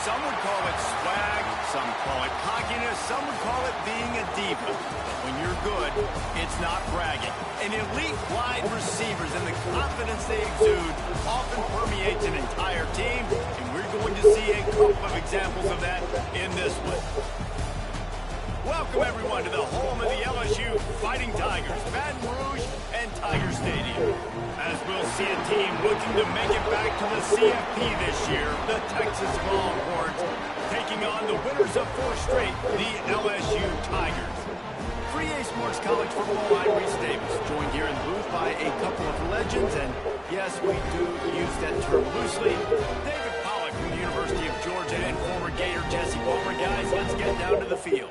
Some would call it swag, some call it cockiness, some would call it being a diva. But when you're good, it's not bragging. An elite wide receivers and the confidence they exude often permeates an entire team, and we're going to see a couple of examples of that in this one. Welcome, everyone, to the home of the LSU Fighting Tigers, Baton Rouge and Tiger Stadium. As we'll see a team looking to make it back to the CFP this year, the Texas Longhorns, taking on the winners of 4 straight, the LSU Tigers. For EA Sports College football, I'm Reese Davis, joined here in the booth by a couple of legends, and yes, we do use that term loosely. David Pollack from the University of Georgia and former Gator Jesse Bowman. Guys, let's get down to the field.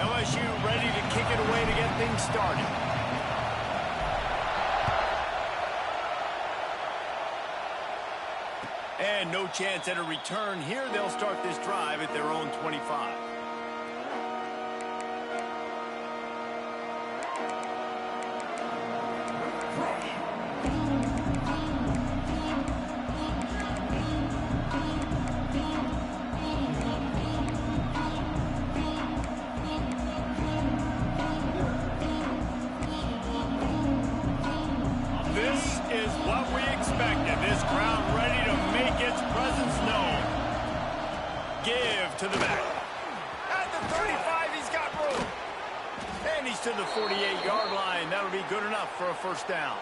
LSU ready to kick it away to get things started. And no chance at a return here. They'll start this drive at their own 25. To the back. At the 35, he's got room. And he's to the 48-yard line. That'll be good enough for a first down.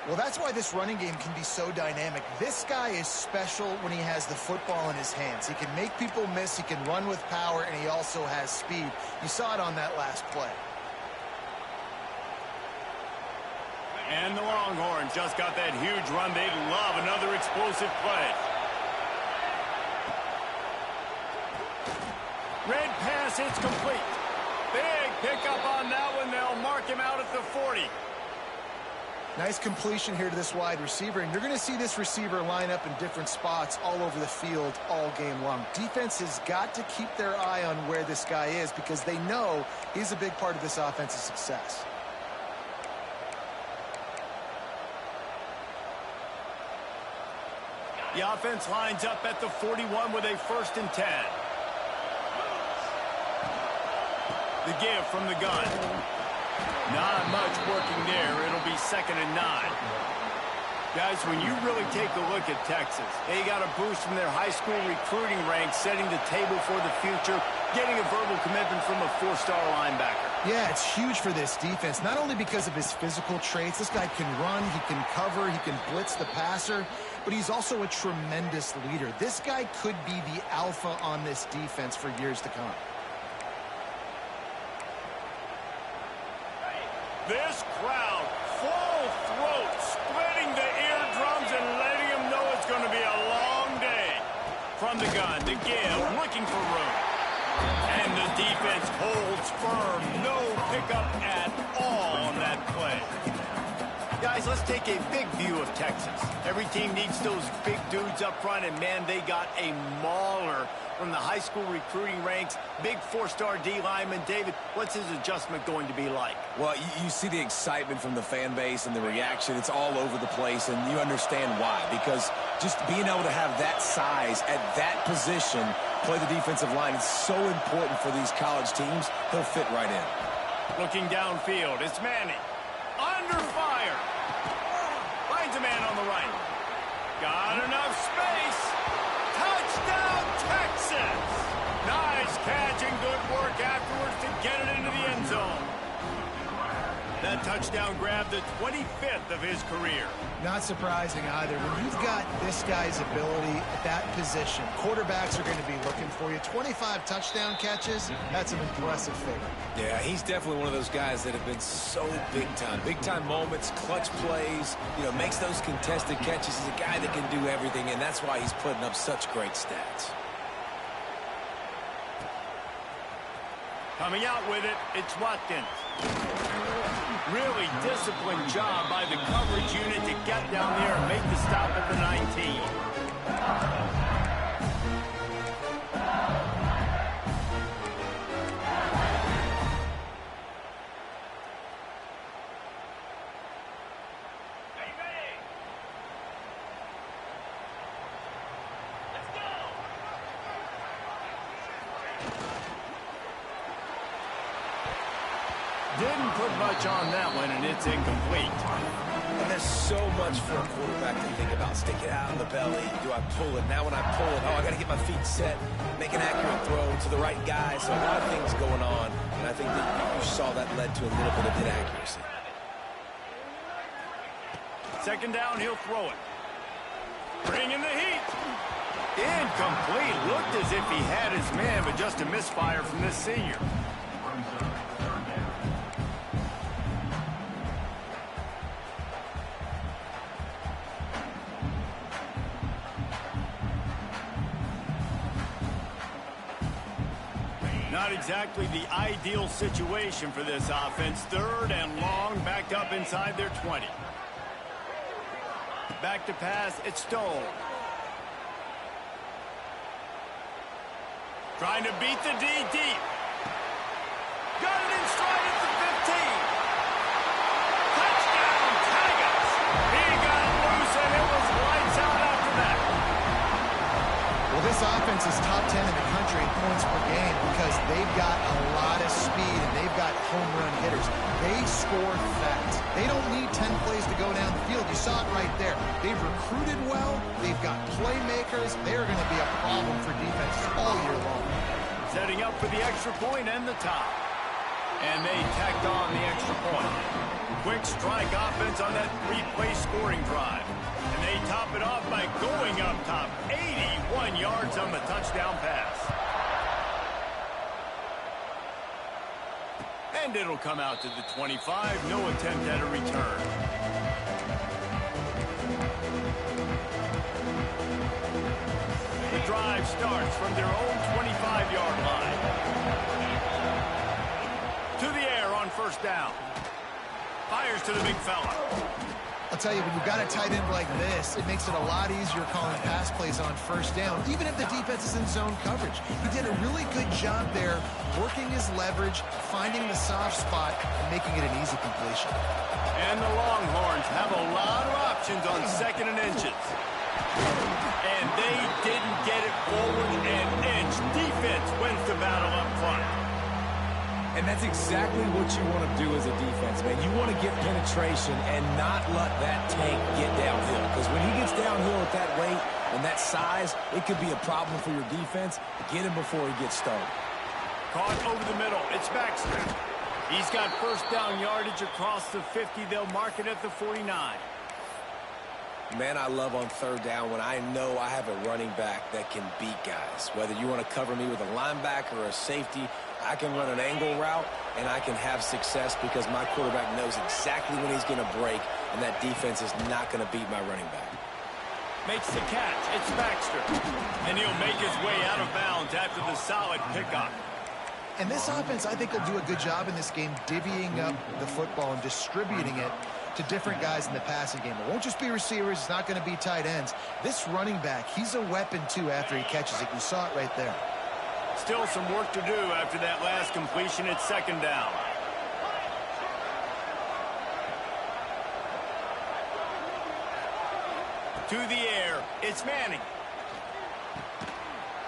Well, that's why this running game can be so dynamic. This guy is special when he has the football in his hands. He can make people miss, he can run with power, and he also has speed. You saw it on that last play. And the Longhorns just got that huge run. They'd love another explosive play. Red pass, it's complete. Big pickup on that one. They'll mark him out at the 40. Nice completion here to this wide receiver, and you're going to see this receiver line up in different spots all over the field all game long. Defense has got to keep their eye on where this guy is because they know he's a big part of this offense's success. The offense lines up at the 41 with a 1st and 10. The give from the gun. Not much working there. It'll be 2nd and 9. Guys, when you really take a look at Texas, they got a boost from their high school recruiting ranks, setting the table for the future, getting a verbal commitment from a 4-star linebacker. Yeah, it's huge for this defense, not only because of his physical traits. This guy can run, he can cover, he can blitz the passer, but he's also a tremendous leader. This guy could be the alpha on this defense for years to come. This crowd, full throat, splitting the eardrums and letting them know it's going to be a long day. From the gun, the give, looking for room. And the defense holds firm. No pickup at all on that play. Guys, let's take a big view of Texas. Every team needs those big dudes up front, and man, they got a mauler from the high school recruiting ranks. Big 4-star D lineman. David, what's his adjustment going to be like? Well, you see the excitement from the fan base and the reaction. It's all over the place, and you understand why. Because just being able to have that size at that position play the defensive line. It's so important for these college teams. He'll fit right in. Looking downfield, it's Manning. Under fire. Finds a man on the right. Got enough space. Touchdown, Texas. Nice catch and good work afterwards to get it into the end zone. That touchdown grabbed the 25th of his career. Not surprising either. When you've got this guy's ability at that position, quarterbacks are going to be looking for you. 25 touchdown catches, that's an impressive figure. Yeah, he's definitely one of those guys that have been so big time. Big time moments, clutch plays, makes those contested catches. He's a guy that can do everything, and that's why he's putting up such great stats. Coming out with it, it's Watkins. Really disciplined job by the coverage unit to get down there and make the stop at the 19. Didn't put much on that one, and it's incomplete. And there's so much for a quarterback to think about. Stick it out in the belly. Do I pull it? Now when I pull it, I got to get my feet set, make an accurate throw to the right guy. So a lot of things going on, and I think that you saw that led to a little bit of inaccuracy. Second down, he'll throw it. Bringing the heat. Incomplete. Looked as if he had his man, but just a misfire from this senior. Not exactly the ideal situation for this offense. Third and long, backed up inside their 20. Back to pass, it's Stoll. Trying to beat the D deep. Got it in stride at the 15. Touchdown, Tigers. He got loose and it was lights out after that. Well, this offense is top 10 in the country in points per game because they've got a lot of speed and they've got home run hitters. They score fast. They don't need 10 plays to go down the field. You saw it right there. They've recruited well. They've got playmakers. They're going to be a problem for defenses all year long. Setting up for the extra point and the top. And they tacked on the extra point. Quick strike offense on that three-play scoring drive. And they top it off by going up top. 81 yards on the touchdown pass. And it'll come out to the 25. No attempt at a return. The drive starts from their own 25-yard line. To the air on first down. Fires to the big fella. I'll tell you, when you've got a tight end like this, it makes it a lot easier calling pass plays on first down, even if the defense is in zone coverage. He did a really good job there, working his leverage, finding the soft spot, and making it an easy completion. And the Longhorns have a lot of options on second and inches. And they didn't get it forward an inch. Defense wins the battle up front. And that's exactly what you want to do as a defense, man. You want to get penetration and not let that tank get downhill. Because when he gets downhill at that rate and that size, it could be a problem for your defense. Get him before he gets started. Caught over the middle. It's Baxter. He's got first down yardage across the 50. They'll mark it at the 49. Man, I love on third down when I know I have a running back that can beat guys. Whether you want to cover me with a linebacker or a safety, I can run an angle route, and I can have success because my quarterback knows exactly when he's going to break, and that defense is not going to beat my running back. Makes the catch. It's Baxter. And he'll make his way out of bounds after the solid pickup. And this offense, I think, will do a good job in this game divvying up the football and distributing it to different guys in the passing game. It won't just be receivers. It's not going to be tight ends. This running back, he's a weapon, too, after he catches it. You saw it right there. Still some work to do after that last completion. It's second down. To the air. It's Manning.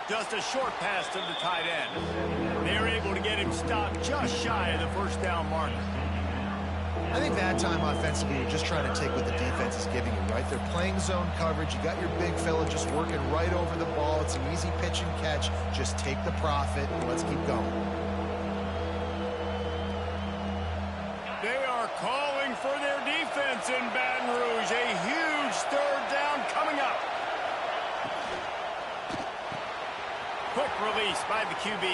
Just a short pass to the tight end. They're able to get him stopped just shy of the first down marker. I think that time offensively, you're just trying to take what the defense is giving you, right? They're playing zone coverage. You got your big fella just working right over the ball. It's an easy pitch and catch. Just take the profit and let's keep going. They are calling for their defense in Baton Rouge. A huge third down coming up. Quick release by the QB.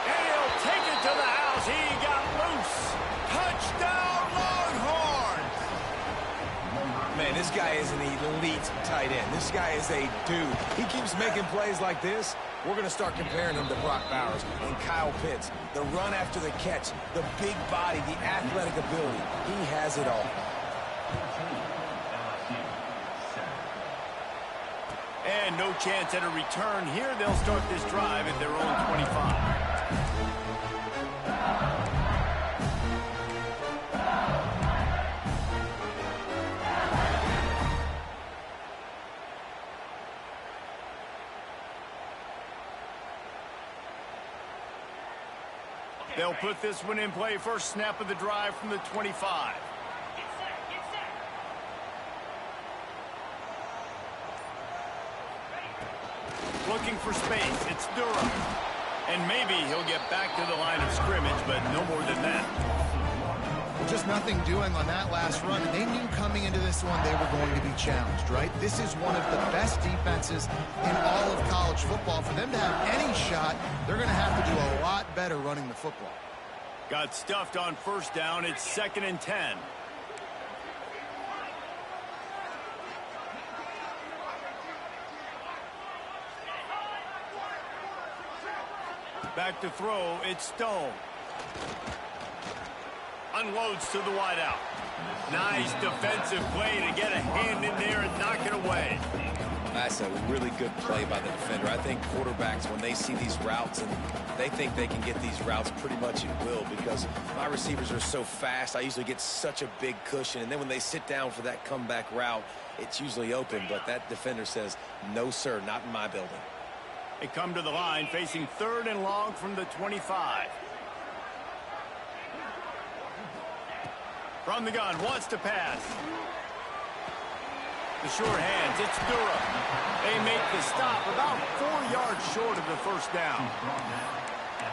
And he'll take it to the house. He got loose. Touchdown, Longhorns! Man, this guy is an elite tight end. This guy is a dude. He keeps making plays like this. We're going to start comparing him to Brock Bowers and Kyle Pitts. The run after the catch, the big body, the athletic ability. He has it all. And no chance at a return here. They'll start this drive at their own 25. They'll put this one in play. First snap of the drive from the 25. Looking for space. It's Durham. And maybe he'll get back to the line of scrimmage, but no more than that. Just nothing doing on that last run, and they knew coming into this one they were going to be challenged, right? This is one of the best defenses in all of college football. For them to have any shot, they're going to have to do a lot better running the football. Got stuffed on first down. It's 2nd and 10. Back to throw. It's Stone. Unloads to the wideout. Nice defensive play to get a hand in there and knock it away. That's a really good play by the defender. I think quarterbacks, when they see these routes and they think they can get these routes pretty much at will because my receivers are so fast, I usually get such a big cushion. And then when they sit down for that comeback route, it's usually open. But that defender says, no, sir, not in my building. They come to the line facing 3rd and long from the 25. From the gun, wants to pass. The short hands, it's Durham. They make the stop about 4 yards short of the first down.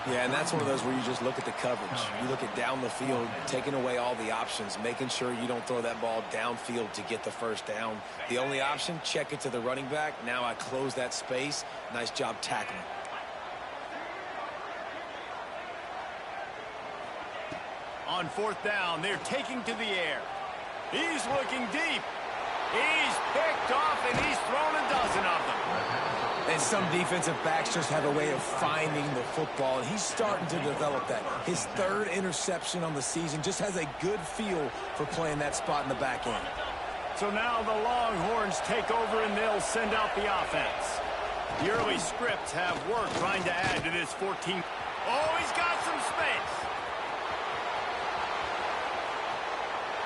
Yeah, and that's one of those where you just look at the coverage. You look at down the field, taking away all the options, making sure you don't throw that ball downfield to get the first down. The only option, check it to the running back. Now I close that space. Nice job tackling. On 4th down, they're taking to the air. He's looking deep. He's picked off, and he's thrown a dozen of them. And some defensive backs just have a way of finding the football, and he's starting to develop that. His 3rd interception on the season, just has a good feel for playing that spot in the back end. So now the Longhorns take over, and they'll send out the offense. The early scripts have worked trying to add to this 14. Oh, he's got some space.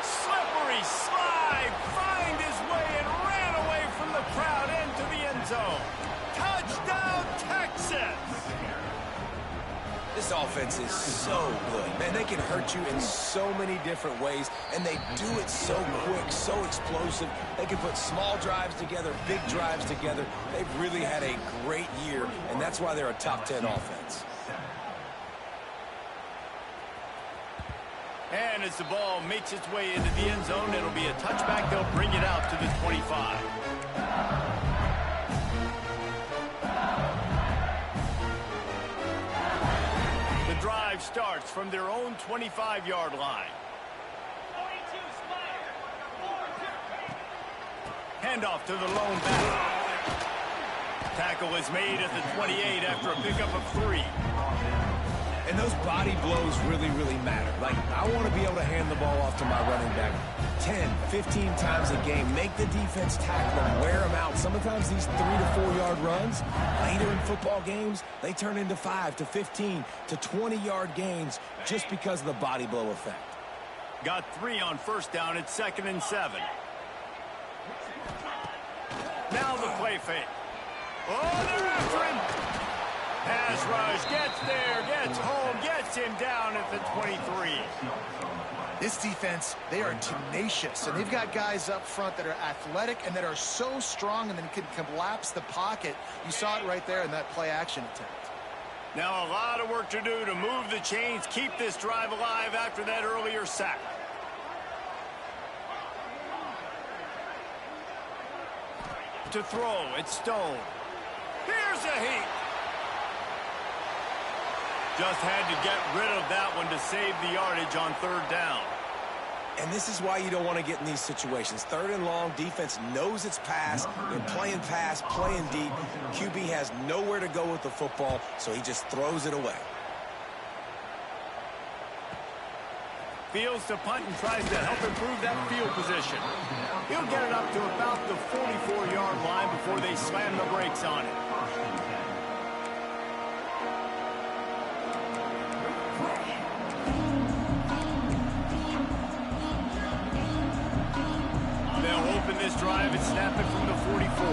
Slippery slide, find his way and ran away from the crowd into the end zone. Touchdown, Texas! This offense is so good. Man, they can hurt you in so many different ways, and they do it so quick, so explosive. They can put small drives together, big drives together. They've really had a great year, and that's why they're a top 10 offense. And as the ball makes its way into the end zone, it'll be a touchback. They'll bring it out to the 25. The drive starts from their own 25-yard line. Handoff to the lone back. Tackle is made at the 28 after a pickup of 3. And those body blows really, really matter. Like, I want to be able to hand the ball off to my running back 10, 15 times a game. Make the defense tackle them, wear them out. Sometimes these 3 to 4 yard runs, later in football games, they turn into 5 to 15 to 20-yard gains just because of the body blow effect. Got 3 on first down. It's 2nd and 7. Now the play fake. Oh, they're after him. Pass rush, gets there, gets home, gets him down at the 23. This defense, they are tenacious, and they've got guys up front that are athletic and that are so strong and then can collapse the pocket. You saw it right there in that play-action attempt. Now a lot of work to do to move the chains, keep this drive alive after that earlier sack. To throw, it's Stone. Here's a heat. Just had to get rid of that one to save the yardage on third down. And this is why you don't want to get in these situations. Third and long, defense knows it's pass. They're playing pass, playing deep. QB has nowhere to go with the football, so he just throws it away. Fields to punt and tries to help improve that field position. He'll get it up to about the 44-yard line before they slam the brakes on it. They'll open this drive and snap it from the 44.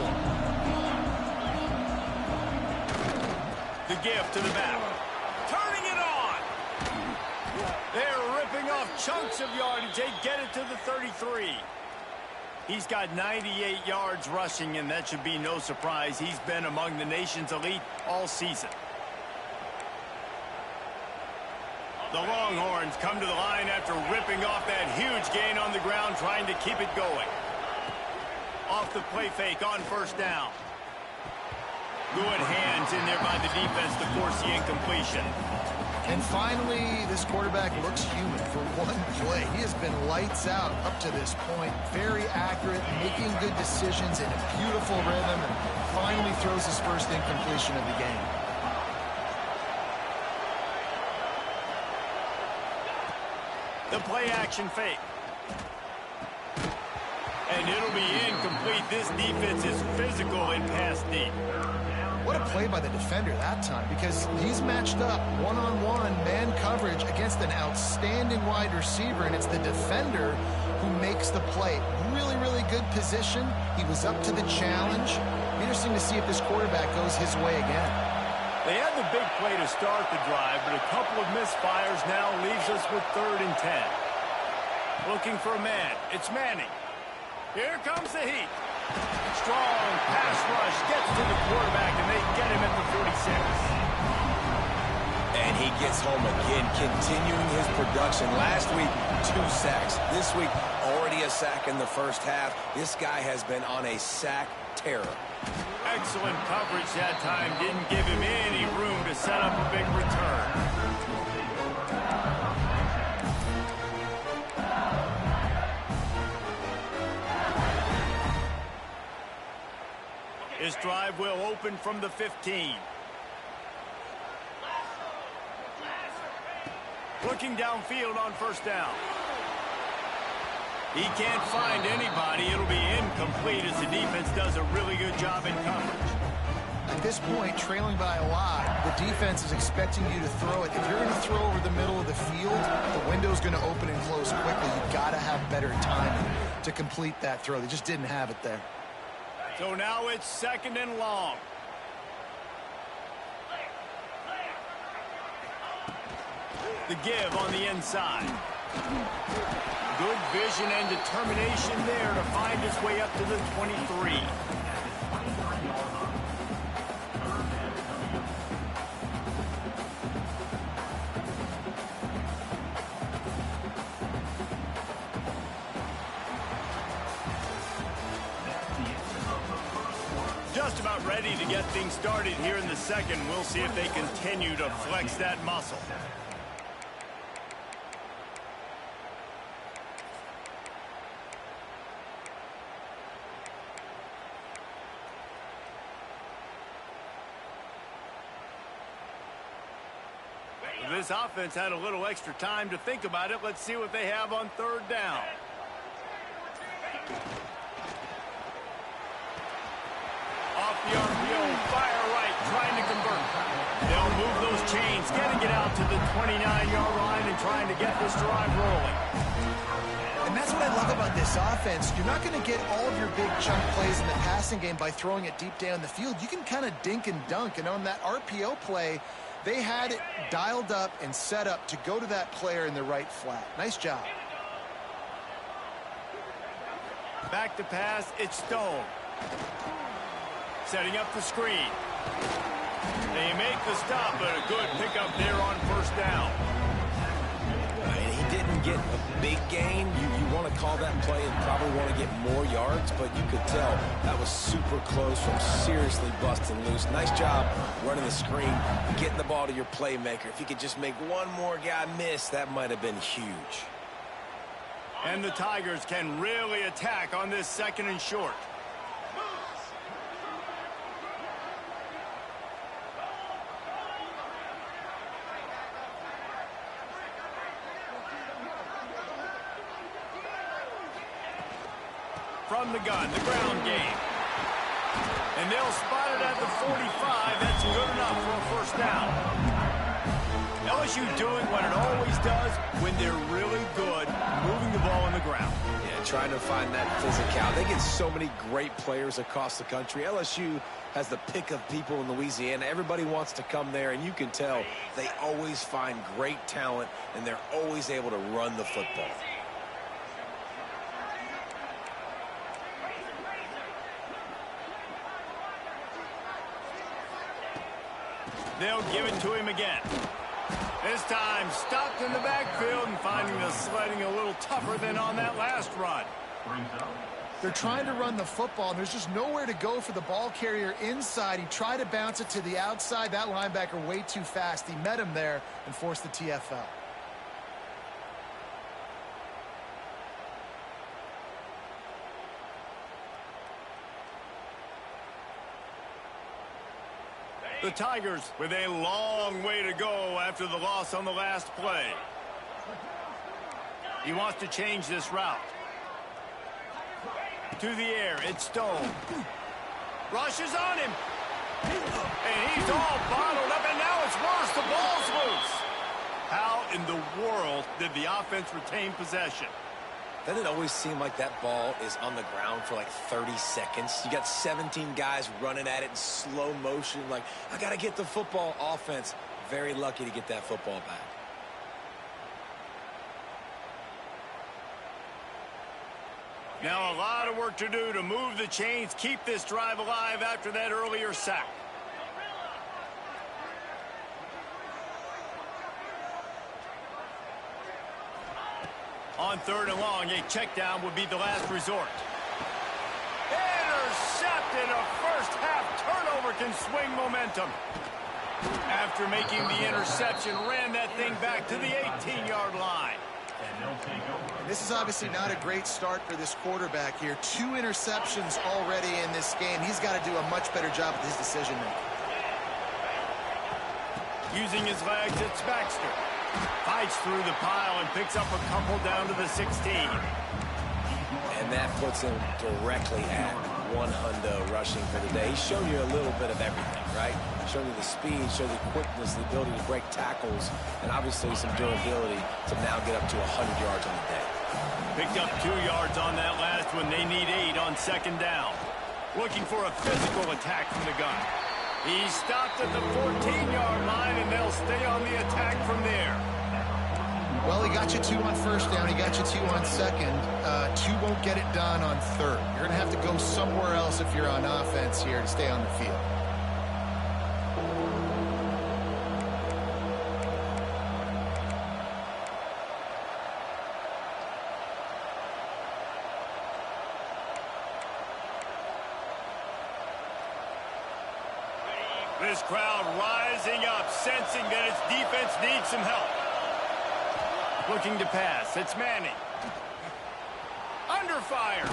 The give to the back. Turning it on. They're ripping off chunks of yardage. They get it to the 33. He's got 98 yards rushing, and that should be no surprise. He's been among the nation's elite all season. The Longhorns come to the line after ripping off that huge gain on the ground, trying to keep it going. Off the play fake on first down. Good hands in there by the defense to force the incompletion. And finally, this quarterback looks human for one play. He has been lights out up to this point. Very accurate, making good decisions in a beautiful rhythm, and finally throws his first incompletion of the game. The play action fake. And it'll be incomplete. This defense is physical and pass deep. What a play by the defender that time, because he's matched up one-on-one man coverage against an outstanding wide receiver, and it's the defender who makes the play. Really, really good position. He was up to the challenge. Interesting to see if this quarterback goes his way again. They had the big play to start the drive, but a couple of misfires now leaves us with 3rd and 10. Looking for a man. It's Manning. Here comes the heat. Strong pass rush gets to the quarterback, and they get him at the 46. And he gets home again, continuing his production. Last week, 2 sacks. This week, already a sack in the first half. This guy has been on a sack terror. Excellent coverage that time. Didn't give him any room to set up a big return. This drive will open from the 15. Looking downfield on first down. He can't find anybody. It'll be incomplete as the defense does a really good job in coverage. At this point, trailing by a lot, the defense is expecting you to throw it. If you're going to throw over the middle of the field, the window's going to open and close quickly. You've got to have better timing to complete that throw. They just didn't have it there. So now it's 2nd and long. The give on the inside. Good vision and determination there to find his way up to the 23. Just about ready to get things started here in the second. We'll see if they continue to flex that muscle. This offense had a little extra time to think about it. Let's see what they have on 3rd down. Off the RPO, fire right, trying to convert. They'll move those chains, getting it out to the 29-yard line and trying to get this drive rolling. And that's what I love about this offense. You're not going to get all of your big chunk plays in the passing game by throwing it deep down the field. You can kind of dink and dunk. And on that RPO play, they had it dialed up and set up to go to that player in the right flat. Nice job. Back to pass, it's Stone. Setting up the screen. They make the stop, but a good pickup there on first down. He didn't get a big gain. You want to call that play and probably want to get more yards, but you could tell that was super close from seriously busting loose. Nice job running the screen, getting the ball to your playmaker. If you could just make one more guy miss, that might have been huge. And the Tigers can really attack on this 2nd and short. From the gun, the ground game. And they'll spot it at the 45. That's good enough for a first down. LSU doing what it always does when they're really good, moving the ball on the ground. Yeah, trying to find that physicality. They get so many great players across the country. LSU has the pick of people in Louisiana. Everybody wants to come there, and you can tell they always find great talent, and they're always able to run the football. They'll give it to him again. This time, stopped in the backfield and finding the sledding a little tougher than on that last run. They're trying to run the football, and there's just nowhere to go for the ball carrier inside. He tried to bounce it to the outside. That linebacker way too fast. He met him there and forced the TFL. The Tigers with a long way to go after the loss on the last play. He wants to change this route. To the air, it's Stone. Rushes on him. And he's all bottled up, and now it's worse. The ball's loose. How in the world did the offense retain possession? Doesn't it always seem like that ball is on the ground for like 30 seconds? You got 17 guys running at it in slow motion. Like, I got to get the football. Offense, very lucky to get that football back. Now a lot of work to do to move the chains, keep this drive alive after that earlier sack. On 3rd and long, a check down would be the last resort. Intercepted. A first half turnover can swing momentum. After making the interception, ran that thing back to the 18-yard line. This is obviously not a great start for this quarterback here. 2 interceptions already in this game. He's got to do a much better job with his decision making. Using his legs, it's Baxter. Fights through the pile and picks up a couple down to the 16. And that puts him directly at 100 rushing for the day. He's shown you a little bit of everything, right? Shown you the speed, shown you the quickness, the ability to break tackles, and obviously some durability to now get up to 100 yards on the day. Picked up 2 yards on that last one. They need 8 on 2nd down. Looking for a physical attack from the gun. He stopped at the 14-yard line, and they'll stay on the attack from there. Well, he got you 2 on 1st down. He got you 2 on 2nd. 2 won't get it done on 3rd. You're going to have to go somewhere else if you're on offense here to stay on the field. This crowd rising up, sensing that its defense needs some help. Looking to pass. It's Manning. Under fire.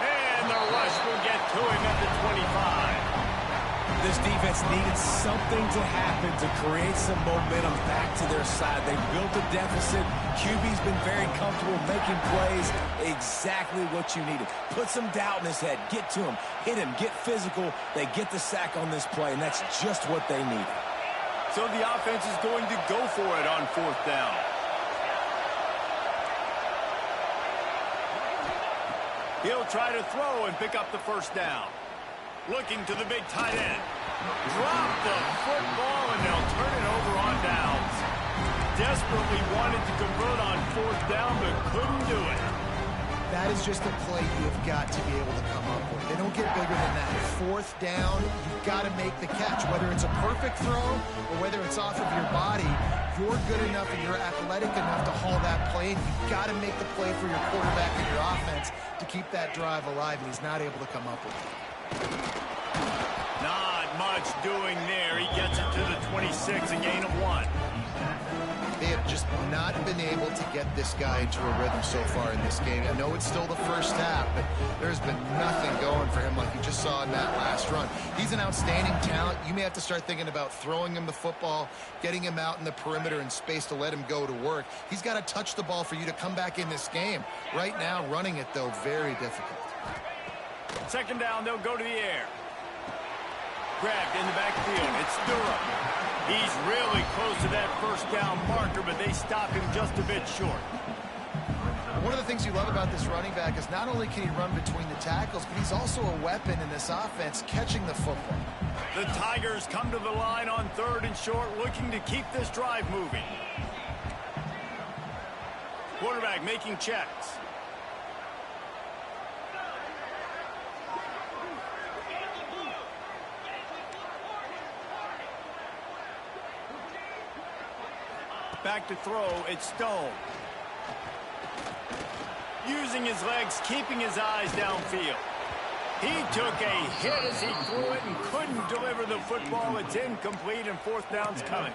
And the rush will get to him at the 25. This defense needed something to happen to create some momentum back to their side. They built a deficit. QB's been very comfortable making plays. Exactly what you needed. Put some doubt in his head. Get to him. Hit him. Get physical. They get the sack on this play, and that's just what they needed. So the offense is going to go for it on 4th down. He'll try to throw and pick up the first down. Looking to the big tight end. Drop the football, and they'll turn it over on downs. Desperately wanted to convert on fourth down, but couldn't do it. That is just a play you have got to be able to come up with. They don't get bigger than that. Fourth down, you've got to make the catch. Whether it's a perfect throw or whether it's off of your body, you're good enough and you're athletic enough to haul that play, and you've got to make the play for your quarterback and your offense to keep that drive alive, and he's not able to come up with it. Not much doing there. He gets it to the 26, a gain of 1. They have just not been able to get this guy into a rhythm so far in this game. I know it's still the first half, but there's been nothing going for him like you just saw in that last run. He's an outstanding talent. You may have to start thinking about throwing him the football, getting him out in the perimeter and space to let him go to work. He's got to touch the ball for you to come back in this game. Right now, running it, though, very difficult. Second down, they'll go to the air. Grabbed in the backfield. It's Durham. He's really close to that first down marker, but they stop him just a bit short. One of the things you love about this running back is not only can he run between the tackles, but he's also a weapon in this offense catching the football. The Tigers come to the line on 3rd and short, looking to keep this drive moving. Quarterback making checks. Back to throw, it's Stone. Using his legs, keeping his eyes downfield. He took a hit as he threw it and couldn't deliver the football. It's incomplete, and fourth down's coming.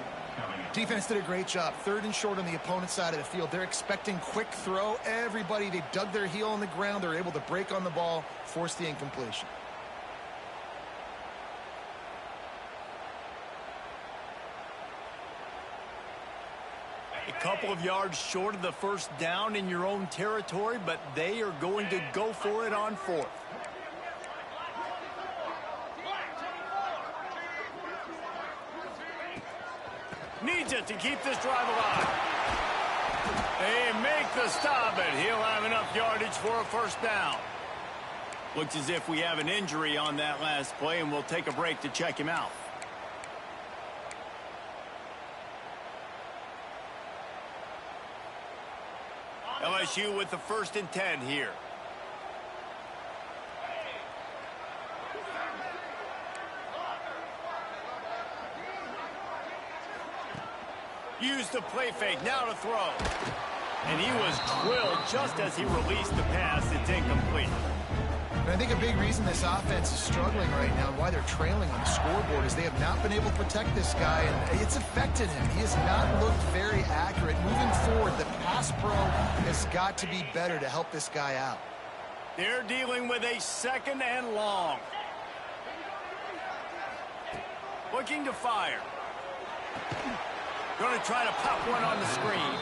Defense did a great job. 3rd and short on the opponent's side of the field. They're expecting quick throw. Everybody, they dug their heel on the ground. They're able to break on the ball, force the incompletion. A couple of yards short of the first down in your own territory, but they are going to go for it on 4th. Needs it to keep this drive alive. They make the stop, but he'll have enough yardage for a first down. Looks as if we have an injury on that last play, and we'll take a break to check him out. LSU with the 1st and 10 here. Used the play fake, now to throw. And he was drilled just as he released the pass. It's incomplete. And I think a big reason this offense is struggling right now and why they're trailing on the scoreboard is they have not been able to protect this guy, and it's affected him. He has not looked very accurate. Moving forward, the pass pro has got to be better to help this guy out. They're dealing with a 2nd and long. Looking to fire. Going to try to pop one on the screen.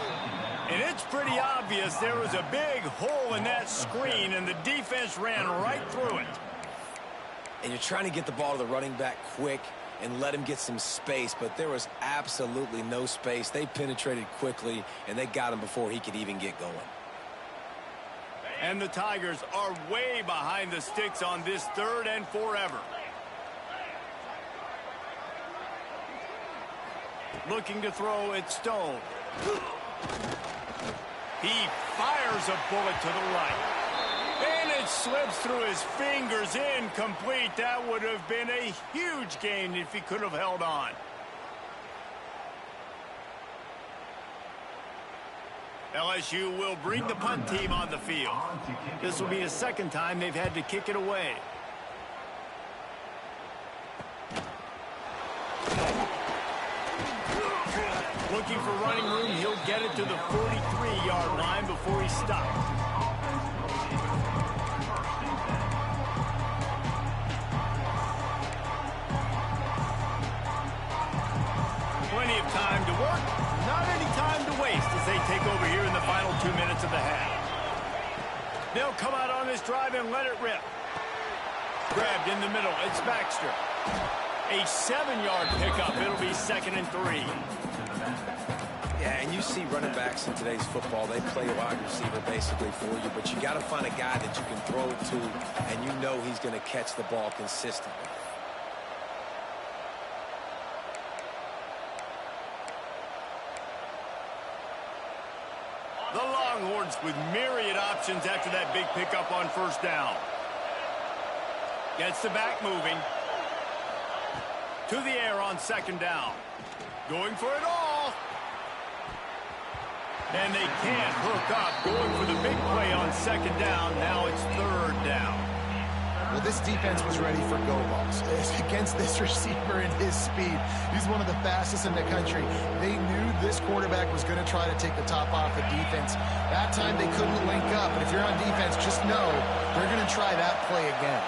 And it's pretty obvious there was a big hole in that screen, and the defense ran right through it. And you're trying to get the ball to the running back quick and let him get some space, but there was absolutely no space. They penetrated quickly, and they got him before he could even get going. And the Tigers are way behind the sticks on this 3rd and forever. Looking to throw, it's Stone. He fires a bullet to the right. And it slips through his fingers, incomplete. That would have been a huge gain if he could have held on. LSU will bring the punt team on the field. This will be the 2nd time they've had to kick it away. Looking for running room, he'll get it to the 43-yard line before he stops. Plenty of time to work, not any time to waste as they take over here in the final 2 minutes of the half. They'll come out on this drive and let it rip. Grabbed in the middle, it's Baxter. A 7-yard pickup, it'll be 2nd and 3. Yeah, and you see running backs in today's football, they play a wide receiver basically for you, but you got to find a guy that you can throw it to, and you know he's going to catch the ball consistently. The Longhorns with myriad options after that big pickup on first down. Gets the back moving. To the air on second down. Going for it all. And they can't hook up. Going for the big play on second down. Now it's third down. Well, this defense was ready for go balls. Against this receiver and his speed, he's one of the fastest in the country. They knew this quarterback was going to try to take the top off the defense. That time they couldn't link up, but if you're on defense, just know they're going to try that play again.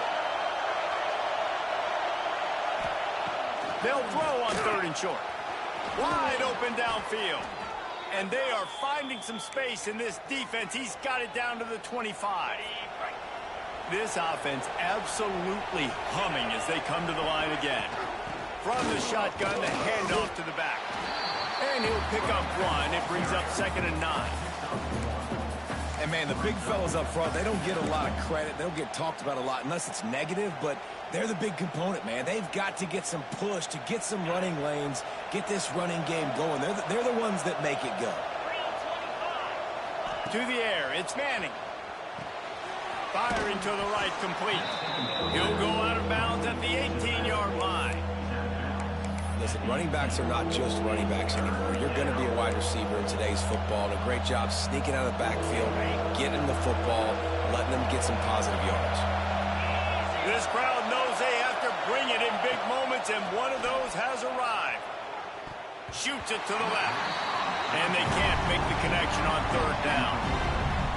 They'll throw on third and short. Wide open downfield. And they are finding some space in this defense. He's got it down to the 25. This offense absolutely humming as they come to the line again. From the shotgun, the handoff to the back. And he'll pick up one. It brings up 2nd and 9. And, man, the big fellas up front, they don't get a lot of credit. They don't get talked about a lot unless it's negative, but they're the big component, man. They've got to get some push, to get some running lanes, get this running game going. They're the ones that make it go. To the air, it's Manning. Firing to the right, complete. He'll go out of bounds at the 18-yard line. Listen, running backs are not just running backs anymore. You're going to be a wide receiver in today's football. And a great job sneaking out of the backfield, getting the football, letting them get some positive yards. This crowd knows they have to bring it in big moments, and one of those has arrived. Shoots it to the left. And they can't make the connection on third down.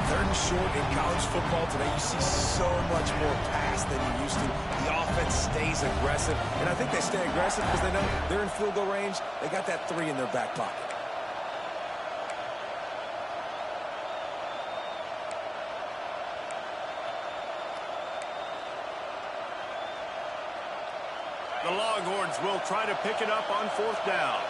Third and short in college football today, you see so much more pass than you used to. The offense stays aggressive, and I think they stay aggressive because they know they're in field goal range. They got that 3 in their back pocket. The Longhorns will try to pick it up on fourth down.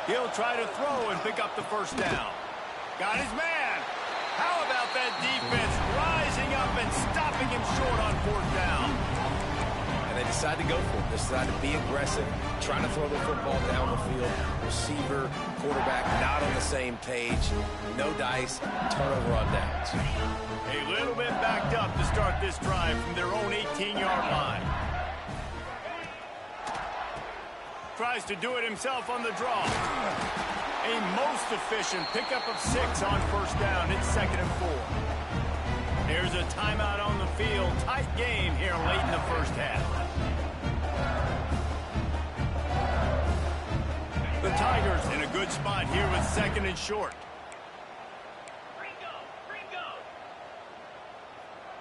He'll try to throw and pick up the first down. Got his man. How about that defense rising up and stopping him short on fourth down? And they decide to go for it. They decide to be aggressive, trying to throw the football down the field. Receiver, quarterback, not on the same page. No dice, turnover on downs. A little bit backed up to start this drive from their own 18-yard line. Tries to do it himself on the draw. A most efficient pickup of 6 on first down. It's 2nd and 4. There's a timeout on the field. Tight game here late in the first half. The Tigers in a good spot here with 2nd and short.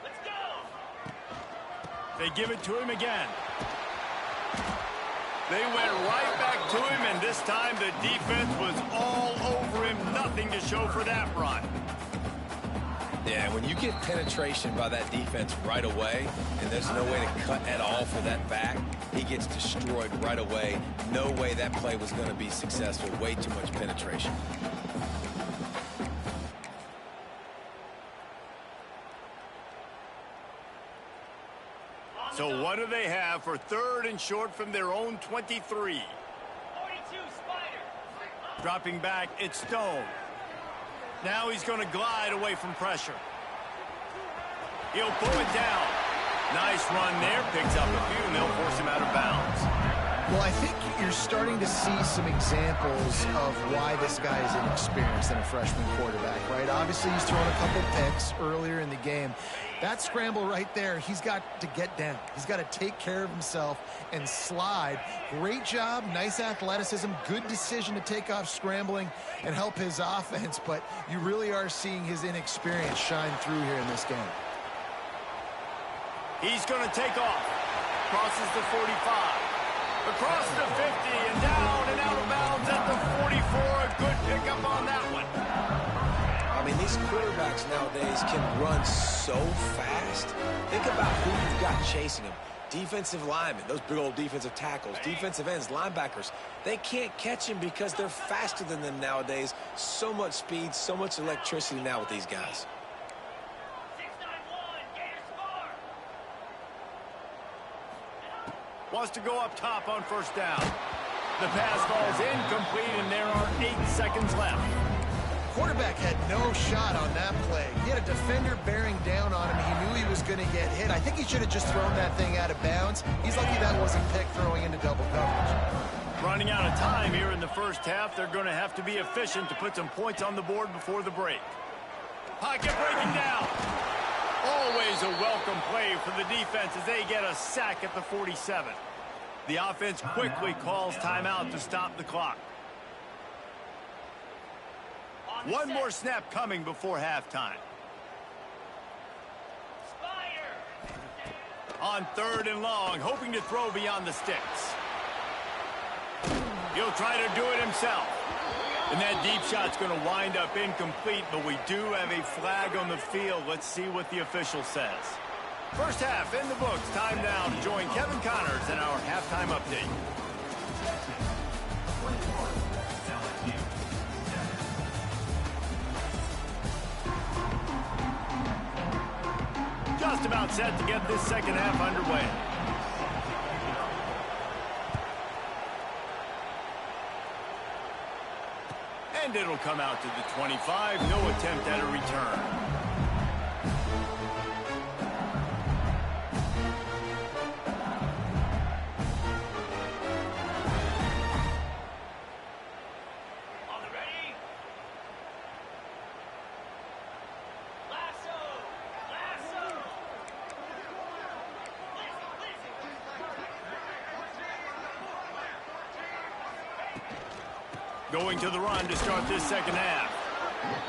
Let's go. They give it to him again. They went right back to him, and this time the defense was all over him. Nothing to show for that run. Yeah, when you get penetration by that defense right away, and there's no way to cut at all for that back, he gets destroyed right away. No way that play was going to be successful. Way too much penetration. So what do they have for 3rd and short from their own 23? 42 Spider. Dropping back, it's Stone. Now he's going to glide away from pressure. He'll pull it down. Nice run there. Picks up a few, and they'll force him out of bounds. Well, I think you're starting to see some examples of why this guy is inexperienced than a freshman quarterback, right? Obviously, he's thrown a couple picks earlier in the game. That scramble right there, he's got to get down. He's got to take care of himself and slide. Great job, nice athleticism, good decision to take off scrambling and help his offense, but you really are seeing his inexperience shine through here in this game. He's going to take off. Crosses the 45. Across the 50 and down and out of bounds at the 44. A good pickup on that one. I mean, these quarterbacks nowadays can run so fast. Think about who you've got chasing them. Defensive linemen, those big old defensive tackles, defensive ends, linebackers. They can't catch him because they're faster than them nowadays. So much speed, so much electricity now with these guys. Wants to go up top on first down. The pass falls incomplete, and there are 8 seconds left. Quarterback had no shot on that play. He had a defender bearing down on him. He knew he was going to get hit. I think he should have just thrown that thing out of bounds. He's lucky that wasn't picked throwing into double coverage. Running out of time here in the first half. They're going to have to be efficient to put some points on the board before the break. Pocket breaking down. Always a welcome play for the defense as they get a sack at the 47. The offense quickly calls timeout to stop the clock. One more snap coming before halftime. On 3rd and long, hoping to throw beyond the sticks. He'll try to do it himself. And that deep shot's going to wind up incomplete, but we do have a flag on the field. Let's see what the official says. First half in the books. Time now to join Kevin Connors in our halftime update. Just about set to get this second half underway. And it'll come out to the 25. No attempt at a return. Going to the run to start this second half.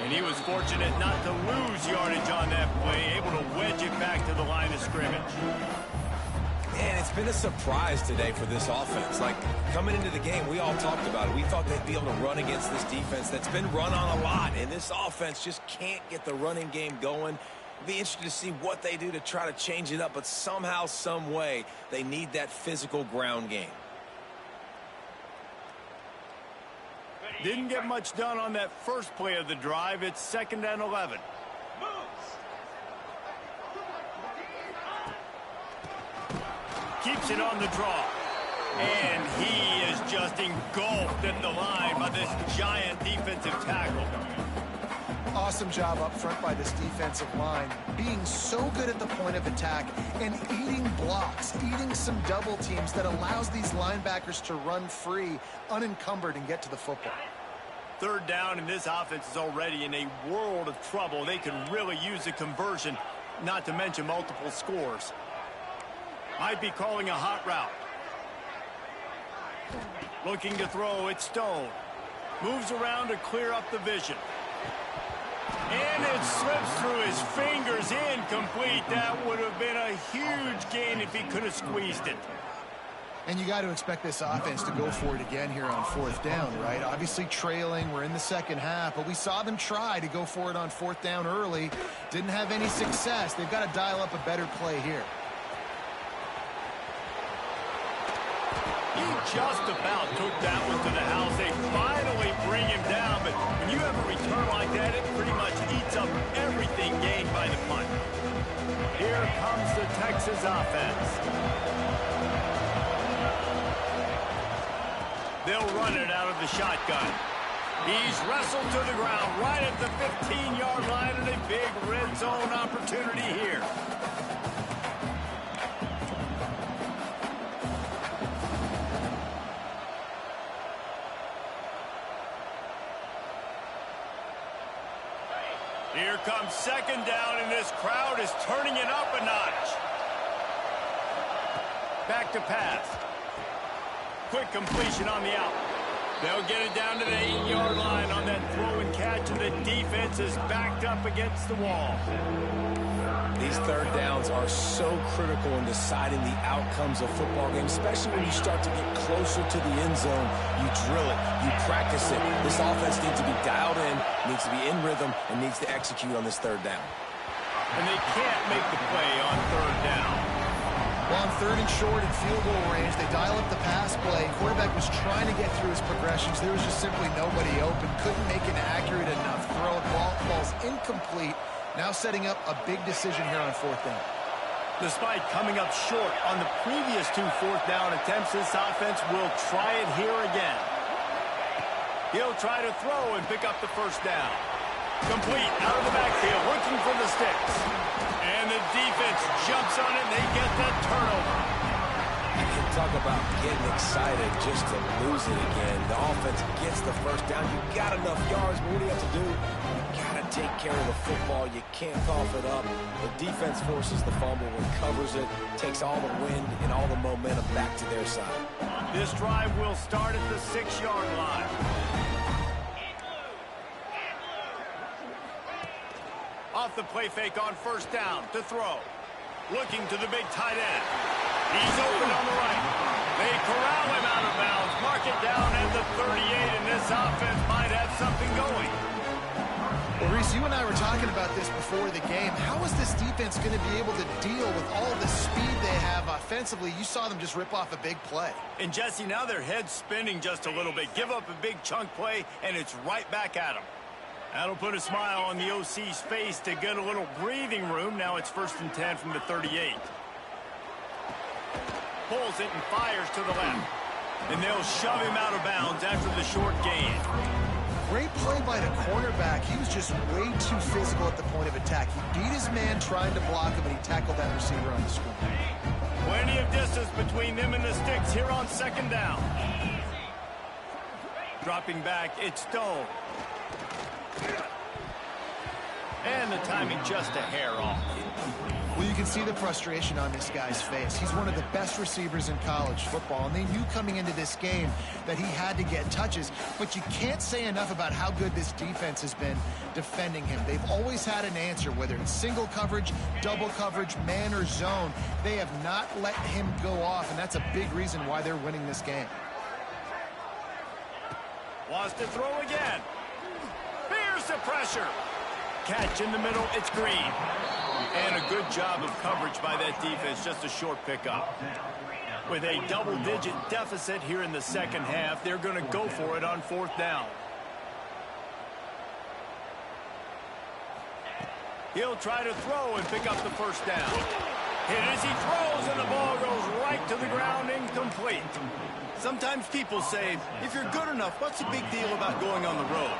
And he was fortunate not to lose yardage on that play, able to wedge it back to the line of scrimmage. Man, it's been a surprise today for this offense. Like, coming into the game, we all talked about it. We thought they'd be able to run against this defense that's been run on a lot, and this offense just can't get the running game going. Be interested to see what they do to try to change it up, but somehow, some way, they need that physical ground game. Didn't get much done on that first play of the drive. It's 2nd and 11. Keeps it on the draw. And he is just engulfed at the line by this giant defensive tackle. Awesome job up front by this defensive line, being so good at the point of attack and eating blocks, eating some double teams that allows these linebackers to run free, unencumbered, and get to the football. 3rd down, and this offense is already in a world of trouble. They can really use a conversion, not to mention multiple scores. Might be calling a hot route. Looking to throw, it's Stone. Moves around to clear up the vision. And it slips through his fingers, incomplete. That would have been a huge gain if he could have squeezed it. And you got to expect this offense to go for it again here on 4th down, right? Obviously trailing, we're in the second half, but we saw them try to go for it on 4th down early. Didn't have any success. They've got to dial up a better play here. He just about took that one to the house. They finally bring him down, but when you have a return like that, it pretty much eats up everything gained by the punt. Here comes the Texas offense. They'll run it out of the shotgun. He's wrestled to the ground right at the 15-yard line, and a big red zone opportunity here. Here comes 2nd down, and this crowd is turning it up a notch. Back to pass. Quick completion on the out. They'll get it down to the 8-yard line on that throw and catch, and the defense is backed up against the wall. These third downs are so critical in deciding the outcomes of football games, especially when you start to get closer to the end zone. You drill it, you practice it. This offense needs to be dialed in, needs to be in rhythm, and needs to execute on this third down. And they can't make the play on third down. Well, on third and short and field goal range, they dial up the pass play. Quarterback was trying to get through his progressions. There was just simply nobody open. Couldn't make an accurate enough throw. Ball's incomplete. Now setting up a big decision here on fourth down. Despite coming up short on the previous 2 fourth down attempts, this offense will try it here again. He'll try to throw and pick up the first down. Complete out of the backfield, looking for the sticks. And the defense jumps on it, and they get that turnover. You can talk about getting excited just to lose it again. The offense gets the first down. You got enough yards, but what do you have to do? You got to take care of the football. You can't cough it up. The defense forces the fumble, recovers it, takes all the wind and all the momentum back to their side. This drive will start at the 6-yard line. Off the play fake on first down to throw. Looking to the big tight end. He's open on the right. They corral him out of bounds. Mark it down at the 38, and this offense might have something going. Well, Reese, you and I were talking about this before the game. How is this defense going to be able to deal with all the speed they have offensively? You saw them just rip off a big play. And, Jesse, now their head's spinning just a little bit. Give up a big chunk play, and it's right back at them. That'll put a smile on the OC's face to get a little breathing room. Now it's 1st and 10 from the 38. Pulls it and fires to the left. And they'll shove him out of bounds after the short gain. Great play by the cornerback. He was just way too physical at the point of attack. He beat his man trying to block him, and he tackled that receiver on the screen. Plenty of distance between them and the sticks here on 2nd down. Dropping back, it's Stone. And the timing just a hair off. Well, you can see the frustration on this guy's face. He's one of the best receivers in college football, and they knew coming into this game that he had to get touches, but you can't say enough about how good this defense has been defending him. They've always had an answer, whether it's single coverage, double coverage, man or zone. They have not let him go off, and that's a big reason why they're winning this game. Wants to throw again. Here's the pressure. Catch in the middle, it's Green. And a good job of coverage by that defense, just a short pickup. With a double-digit deficit here in the second half, they're going to go for it on 4th down. He'll try to throw and pick up the first down. Hit as he throws, and the ball goes right to the ground, incomplete. Sometimes people say, if you're good enough, what's the big deal about going on the road?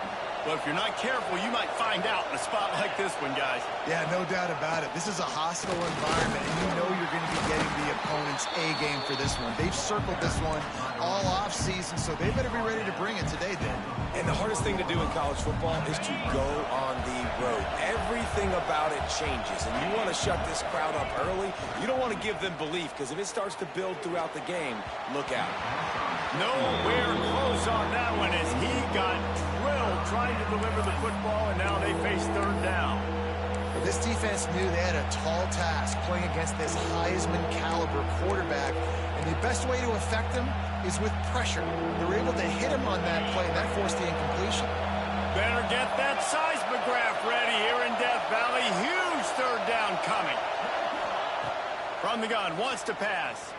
Well, if you're not careful, you might find out in a spot like this one, guys. Yeah, no doubt about it. This is a hostile environment, and you know you're going to be getting the opponent's A-game for this one. They've circled this one all off-season, so they better be ready to bring it today, then. And the hardest thing to do in college football is to go on the road. Everything about it changes, and you want to shut this crowd up early. You don't want to give them belief, because if it starts to build throughout the game, look out. Nowhere close on that one as he got drilled trying to deliver the football, and now they face 3rd down. This defense knew they had a tall task playing against this Heisman caliber quarterback, and the best way to affect him is with pressure. They were able to hit him on that play, and that forced the incompletion. Better get that seismograph ready here in Death Valley. Huge 3rd down coming. From the gun, wants to pass.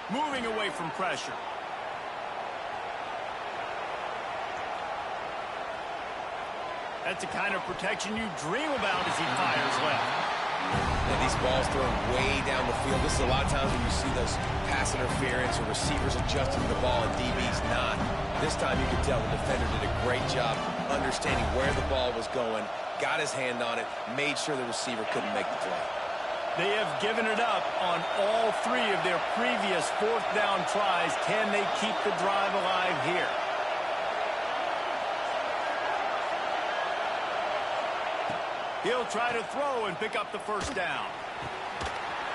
Moving away from pressure. That's the kind of protection you dream about as he fires left. And these balls thrown way down the field. This is a lot of times when you see those pass interference or receivers adjusting the ball and DB's not. This time you could tell the defender did a great job understanding where the ball was going, got his hand on it, made sure the receiver couldn't make the play. They have given it up on all 3 of their previous 4th down tries. Can they keep the drive alive here? He'll try to throw and pick up the first down.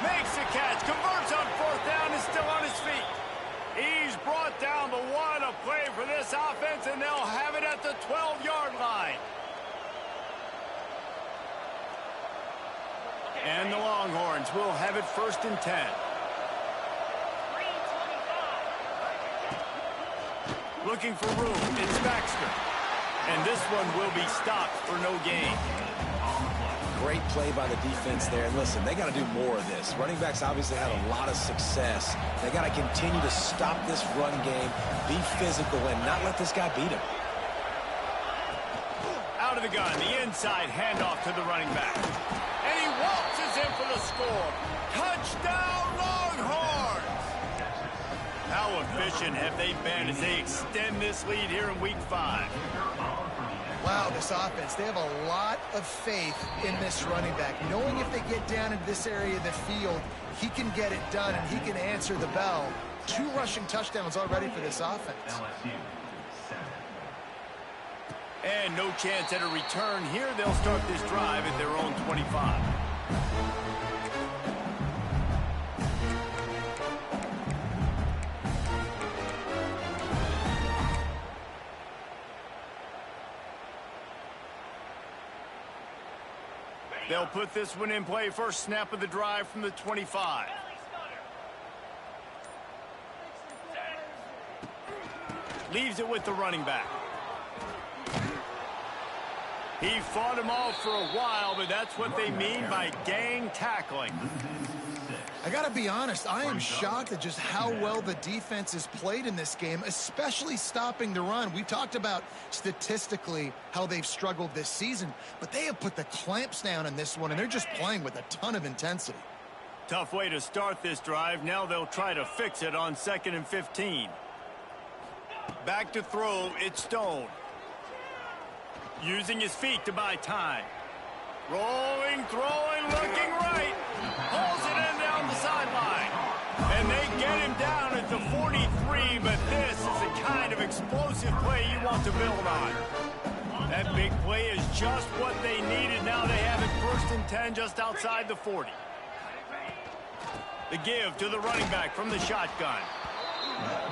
Makes the catch, converts on 4th down, is still on his feet. He's brought down the one. A play for this offense, and they'll have it at the 12-yard line. And the Longhorns will have it 1st and 10. Looking for room. It's Baxter. And this one will be stopped for no gain. Great play by the defense there. And listen, they got to do more of this. Running backs obviously had a lot of success. They got to continue to stop this run game, be physical, and not let this guy beat him. Out of the gun, the inside handoff to the running back. And he waltzes in for the score. Touchdown, Longhorns! How efficient have they been as they extend this lead here in Week 5? Wow, this offense, they have a lot of faith in this running back. Knowing if they get down into this area of the field, he can get it done and he can answer the bell. 2 rushing touchdowns already for this offense. And no chance at a return here. They'll start this drive at their own 25. They'll put this one in play. First snap of the drive from the 25. Leaves it with the running back. He fought him off for a while, but that's what they mean by gang tackling. I got to be honest, I am shocked at just how well the defense has played in this game, especially stopping the run. We talked about statistically how they've struggled this season, but they have put the clamps down in this one, and they're just playing with a ton of intensity. Tough way to start this drive. Now they'll try to fix it on 2nd and 15. Back to throw, it's Stone. Using his feet to buy time. Rolling, throwing, looking right. Pulls it in down the sideline. And they get him down at the 43, but this is the kind of explosive play you want to build on. That big play is just what they needed. Now they have it 1st and 10 just outside the 40. The give to the running back from the shotgun.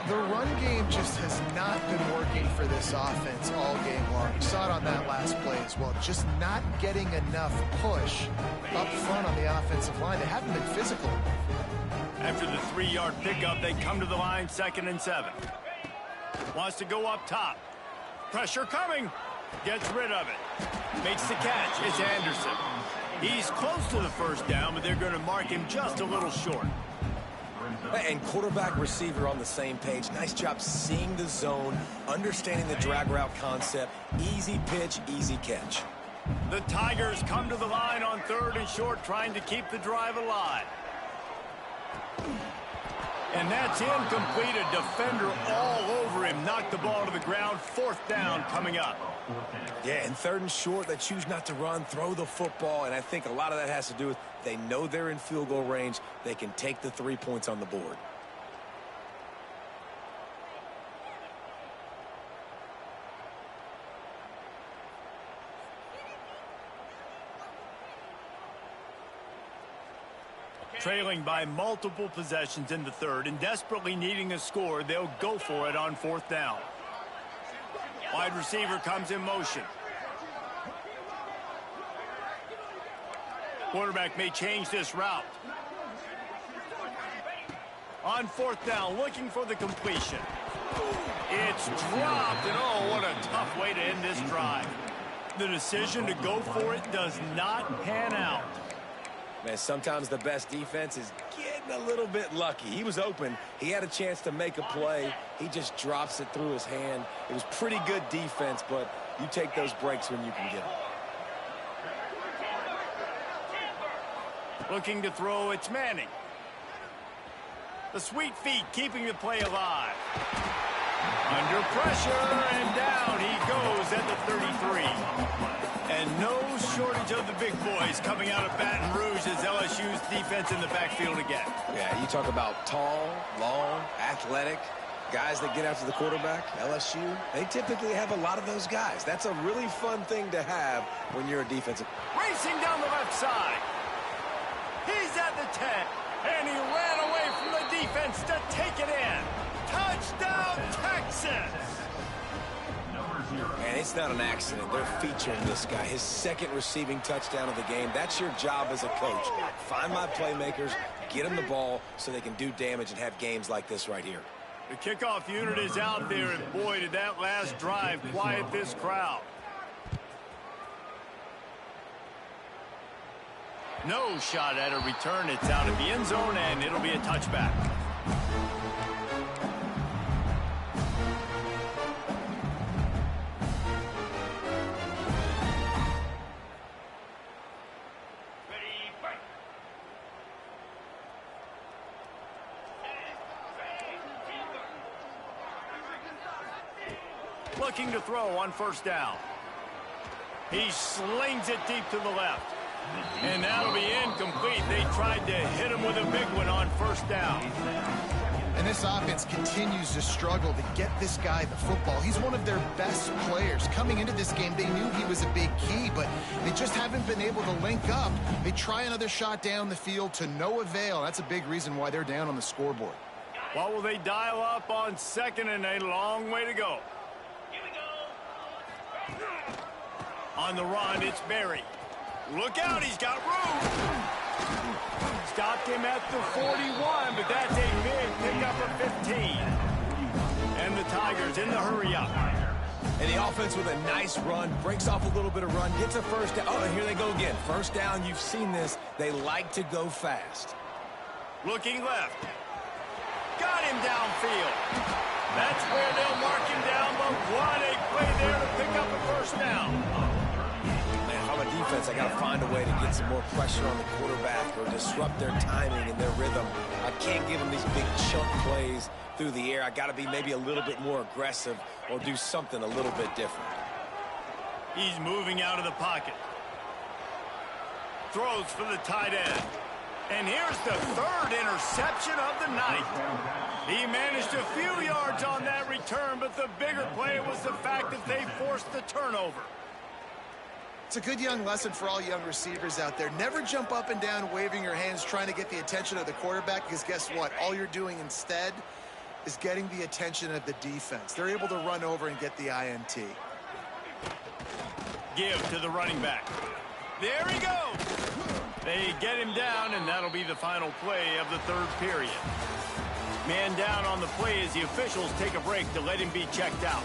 The run game just has not been working for this offense all game long. You saw it on that last play as well. Just not getting enough push up front on the offensive line. They haven't been physical. After the 3-yard pickup, they come to the line 2nd and 7. Wants to go up top. Pressure coming. Gets rid of it. Makes the catch. It's Anderson. He's close to the first down, but they're going to mark him just a little short. And quarterback receiver on the same page. Nice job seeing the zone, understanding the drag route concept. Easy pitch, easy catch. The Tigers come to the line on 3rd and short, trying to keep the drive alive. And that's incomplete. A defender all over him. Knocked the ball to the ground. 4th down coming up. Yeah, and 3rd and short, they choose not to run, throw the football, and I think a lot of that has to do with they know they're in field goal range. They can take the 3 points on the board. Trailing by multiple possessions in the 3rd and desperately needing a score, they'll go for it on 4th down. Wide receiver comes in motion. Quarterback may change this route. On 4th down, looking for the completion. It's dropped, and oh, what a tough way to end this drive. The decision to go for it does not pan out. Man, sometimes the best defense is getting a little bit lucky. He was open. He had a chance to make a play. He just drops it through his hand. It was pretty good defense, but you take those breaks when you can get them. Looking to throw, it's Manning. The sweet feet keeping the play alive. Under pressure, and down he goes at the 33. And no shortage of the big boys coming out of Baton Rouge as LSU's defense in the backfield again. Yeah, you talk about tall, long, athletic, guys that get after the quarterback, LSU, they typically have a lot of those guys. That's a really fun thing to have when you're a defensive. Racing down the left side. He's at the 10, and he ran away from the defense to take it in. Touchdown, Texas! And it's not an accident. They're featuring this guy. His second receiving touchdown of the game. That's your job as a coach. Find my playmakers, get them the ball so they can do damage and have games like this right here. The kickoff unit is out there, and boy, did that last drive quiet this crowd. No shot at a return. It's out of the end zone, and it'll be a touchback. Looking to throw on first down. He slings it deep to the left. And that'll be incomplete. They tried to hit him with a big one on first down. And this offense continues to struggle to get this guy the football. He's one of their best players. Coming into this game, they knew he was a big key, but they just haven't been able to link up. They try another shot down the field to no avail. That's a big reason why they're down on the scoreboard. What will they dial up on second and a long way to go? On the run, it's Berry. Look out, he's got room. Stopped him at the 41, but that's a big pickup of 15. And the Tigers in the hurry up. And the offense with a nice run, breaks off a little bit of run, gets a first down. Oh, and here they go again. First down, you've seen this. They like to go fast. Looking left. Got him downfield. That's where they'll mark him down, but what a play there to pick up a first down. On my defense, I got to find a way to get some more pressure on the quarterback or disrupt their timing and their rhythm. I can't give them these big chunk plays through the air. I got to be maybe a little bit more aggressive or do something a little bit different. He's moving out of the pocket. Throws for the tight end. And here's the third interception of the night. He managed a few yards on that return, but the bigger play was the fact that they forced the turnover. It's a good young lesson for all young receivers out there. Never jump up and down waving your hands trying to get the attention of the quarterback, because guess what? All you're doing instead is getting the attention of the defense. They're able to run over and get the INT. Give to the running back. There he goes. They get him down, and that'll be the final play of the third period. Man down on the play as the officials take a break to let him be checked out.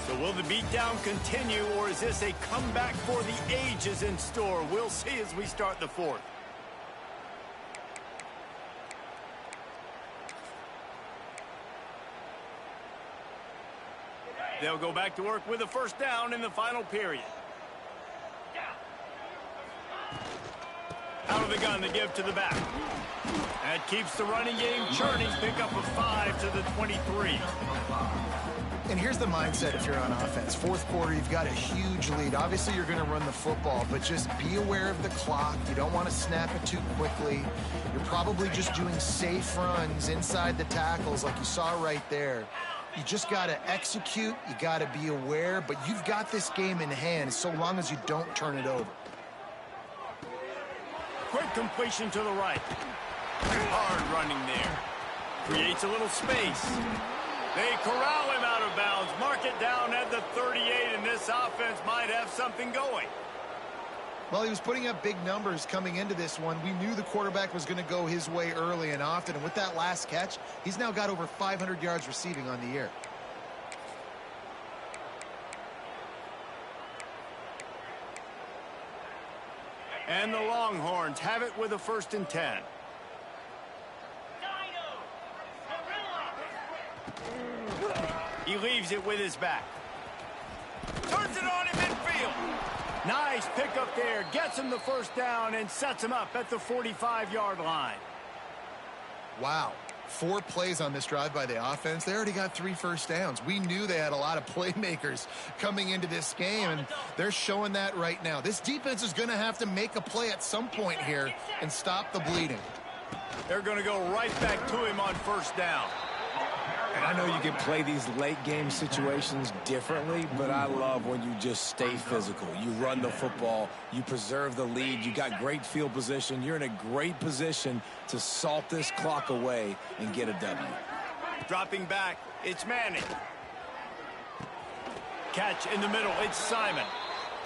So will the beatdown continue, or is this a comeback for the ages in store? We'll see as we start the fourth. They'll go back to work with a first down in the final period. Out of the gun, they give to the back. That keeps the running game churning. Pick up a 5 to the 23. And here's the mindset if you're on offense. Fourth quarter, you've got a huge lead. Obviously, you're going to run the football, but just be aware of the clock. You don't want to snap it too quickly. You're probably just doing safe runs inside the tackles like you saw right there. You just got to execute. You got to be aware, but you've got this game in hand so long as you don't turn it over. Quick completion to the right. Hard running there. Creates a little space. They corral him out of bounds. Mark it down at the 38, and this offense might have something going. Well, he was putting up big numbers coming into this one. We knew the quarterback was going to go his way early and often, and with that last catch, he's now got over 500 yards receiving on the year. And the Longhorns have it with a 1st and 10. He leaves it with his back. Turns it on in midfield. Nice pickup there. Gets him the first down and sets him up at the 45-yard line. Wow. 4 plays on this drive by the offense. They already got 3 first downs. We knew they had a lot of playmakers coming into this game, and they're showing that right now. This defense is going to have to make a play at some point here and stop the bleeding. They're going to go right back to him on first down. And I know you can play these late game situations differently, but I love when you just stay physical. You run the football, you preserve the lead, you got great field position. You're in a great position to salt this clock away and get a W. Dropping back, It's Manning. Catch in the middle. It's Simon.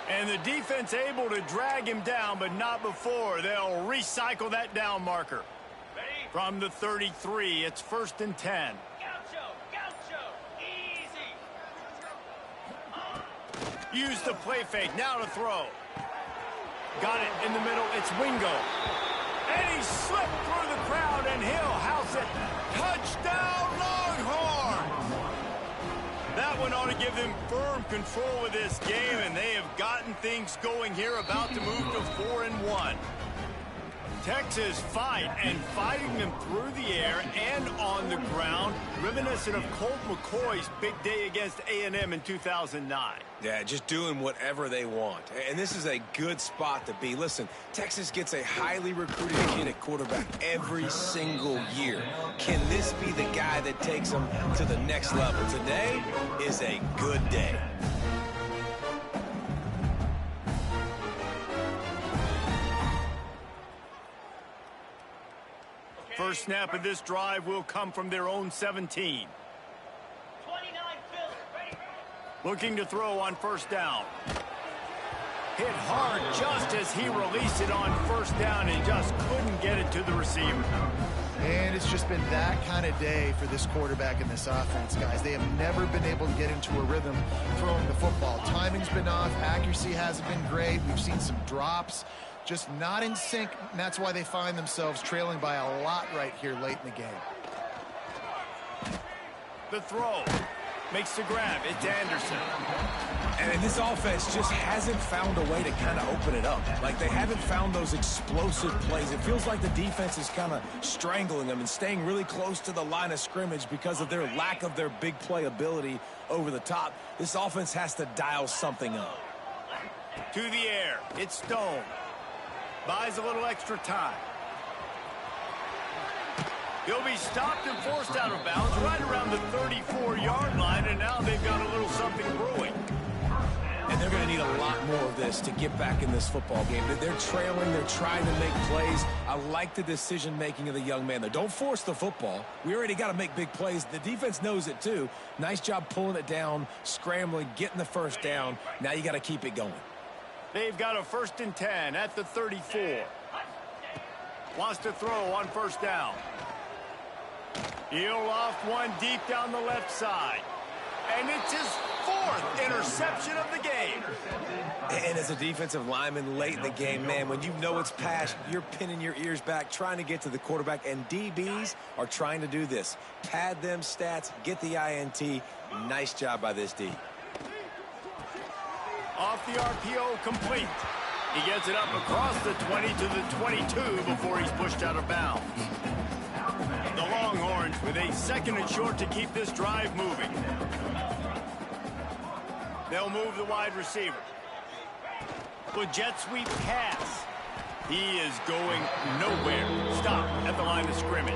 And the defense able to drag him down, but not before. They'll recycle that down marker. From the 33, it's 1st and 10. Use the play fake. Now to throw. Got it in the middle. It's Wingo. And he slipped through the crowd, and he'll house it. Touchdown, Longhorns! That one ought to give them firm control of this game, and they have gotten things going here, about to move to 4-1. Texas fighting them through the air and on the ground, reminiscent of Colt McCoy's big day against A&M in 2009. Yeah, just doing whatever they want. And this is a good spot to be. Listen, Texas gets a highly recruited kid at quarterback every single year. Can this be the guy that takes them to the next level? Today is a good day. First snap of this drive will come from their own 17. Looking to throw on 1st down. Hit hard just as he released it on 1st down and just couldn't get it to the receiver. And it's just been that kind of day for this quarterback and this offense, guys. They have never been able to get into a rhythm throwing the football. Timing's been off. Accuracy hasn't been great. We've seen some drops. Just not in sync, and that's why they find themselves trailing by a lot right here late in the game. The throw. Makes the grab. It's Anderson. And this offense just hasn't found a way to kind of open it up. Like, they haven't found those explosive plays. It feels like the defense is kind of strangling them and staying really close to the line of scrimmage because of their lack of their big play ability over the top. This offense has to dial something up. To the air. It's Stone. Buys a little extra time. He'll be stopped and forced out of bounds right around the 34-yard line, and now they've got a little something brewing. And they're going to need a lot more of this to get back in this football game. They're trailing. They're trying to make plays. I like the decision-making of the young man, though. Don't force the football. We already got to make big plays. The defense knows it, too. Nice job pulling it down, scrambling, getting the 1st down. Now you got to keep it going. They've got a 1st and 10 at the 34. Wants to throw on 1st down. He'll loft one deep down the left side. And it's his 4th interception of the game. And as a defensive lineman late in the game, man, when you know it's passed, you're pinning your ears back, trying to get to the quarterback. And DBs are trying to do this. Pad them stats, get the INT. Nice job by this D. Off the RPO, complete. He gets it up across the 20 to the 22 before he's pushed out of bounds. The Longhorns with a 2nd and short to keep this drive moving. They'll move the wide receiver. With jet sweep pass. He is going nowhere. Stop at the line of scrimmage.